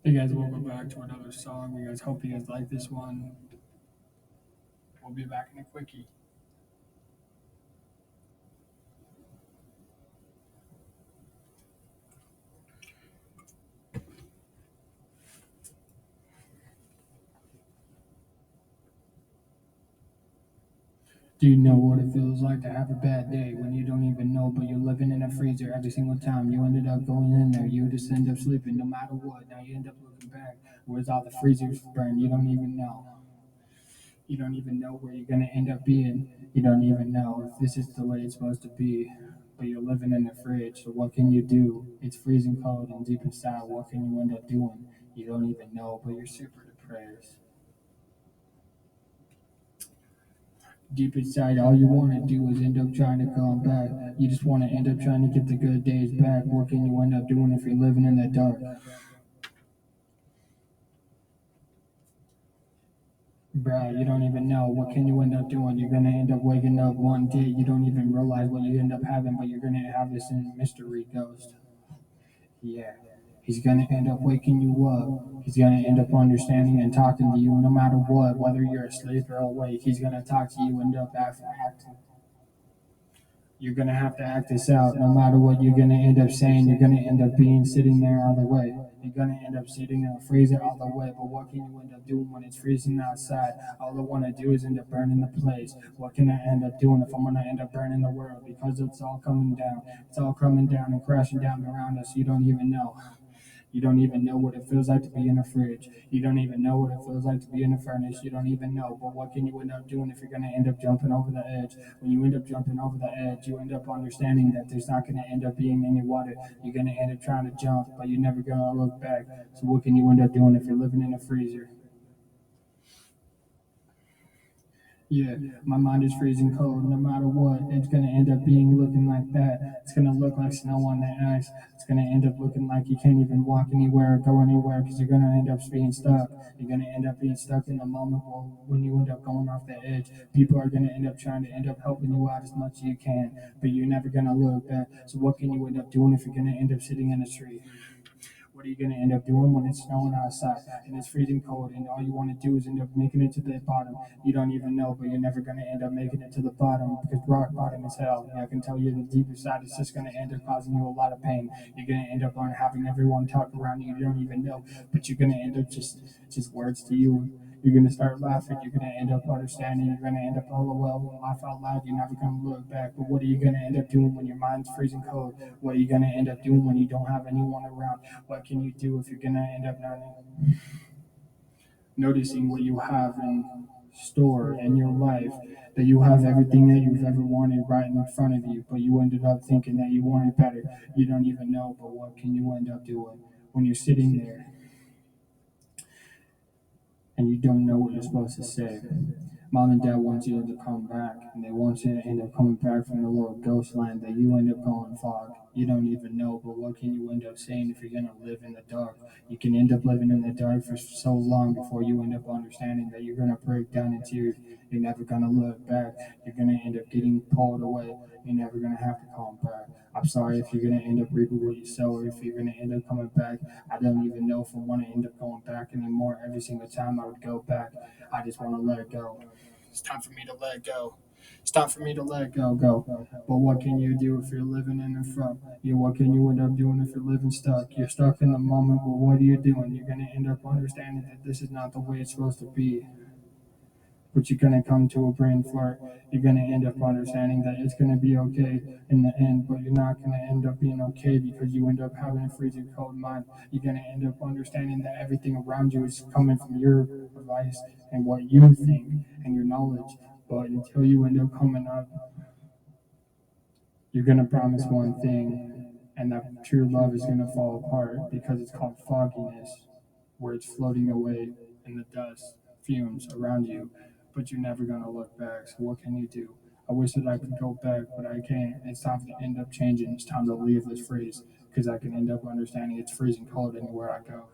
Hey guys, welcome back to another song. We guys hope you guys like this one. We'll be back in a quickie. Do you know what it feels like to have a bad day when you don't even know, but you're living in a freezer every single time you ended up going in there? You just end up sleeping no matter what. Now you end up looking back. Where's all the freezers burned? You don't even know. You don't even know where you're going to end up being. You don't even know if this is the way it's supposed to be. But you're living in the fridge, so what can you do? It's freezing cold and deep inside. What can you end up doing? You don't even know, but you're super depressed. Deep inside, all you want to do is end up trying to come back. You just want to end up trying to get the good days back. What can you end up doing if you're living in the dark? Bruh, you don't even know. What can you end up doing? You're gonna end up waking up one day. You don't even realize what you end up having, but you're gonna have this mystery ghost. Yeah. He's gonna end up waking you up. He's gonna end up understanding and talking to you no matter what, whether you're asleep or awake. He's gonna talk to you, end up acting. You're gonna have to act this out. No matter what you're gonna end up saying, you're gonna end up being sitting there all the way. You're gonna end up sitting in a freezer all the way. But what can you end up doing when it's freezing outside? All I wanna do is end up burning the place. What can I end up doing if I'm gonna end up burning the world? Because it's all coming down. It's all coming down and crashing down around us. You don't even know. You don't even know what it feels like to be in a fridge. You don't even know what it feels like to be in a furnace. You don't even know. But what can you end up doing if you're going to end up jumping over the edge? When you end up jumping over the edge, you end up understanding that there's not going to end up being any water. You're going to end up trying to jump, but you're never going to look back. So what can you end up doing if you're living in a freezer? Yeah, my mind is freezing cold. No matter what, it's gonna end up being looking like that. It's gonna look like snow on the ice. It's gonna end up looking like you can't even walk anywhere or go anywhere because you're gonna end up being stuck. You're gonna end up being stuck in the moment when you end up going off the edge. People are gonna end up trying to end up helping you out as much as you can, but you're never gonna look back. So what can you end up doing if you're gonna end up sitting in a tree? What are you going to end up doing when it's snowing outside and it's freezing cold and all you want to do is end up making it to the bottom? You don't even know, but you're never going to end up making it to the bottom because rock bottom is hell. And I can tell you the deeper side is just going to end up causing you a lot of pain. You're going to end up on having everyone talk around you. You don't even know, but you're going to end up just words to you. You're gonna start laughing. You're gonna end up understanding. You're gonna end up all well and laugh out loud. You're never gonna look back. But what are you gonna end up doing when your mind's freezing cold? What are you gonna end up doing when you don't have anyone around? What can you do if you're gonna end up noticing what you have in store in your life? That you have everything that you've ever wanted right in front of you, but you ended up thinking that you wanted better. You don't even know. But what can you end up doing when you're sitting there and you don't know what you're supposed to say? Mom and dad want you to come back, and they want you to end up coming back from the little ghost land that you end up going fog. You don't even know, but what can you end up saying if you're gonna live in the dark? You can end up living in the dark for so long before you end up understanding that you're gonna break down in tears. You're never gonna look back. You're gonna end up getting pulled away. You're never gonna have to come back. I'm sorry if you're gonna end up reaping what you sow, or if you're gonna end up coming back. I don't even know if I want to end up going back anymore. Every single time I would go back, I just want to let it go. It's time for me to let go. It's time for me to let go. But what can you do if you're living in the front? What can you end up doing if you're living stuck? You're stuck in the moment, but what are you doing? You're going to end up understanding that this is not the way it's supposed to be. But you're going to come to a brain fart. You're going to end up understanding that it's going to be okay in the end, but you're not going to end up being okay because you end up having a freezing cold mind. You're going to end up understanding that everything around you is coming from your advice and what you think and your knowledge. But until you end up coming up, you're going to promise one thing, and that true love is going to fall apart because it's called fogginess, where it's floating away in the dust, fumes around you, but you're never going to look back. So, what can you do? I wish that I could go back, but I can't. It's time to end up changing. It's time to leave this phrase because I can end up understanding it's freezing cold anywhere I go.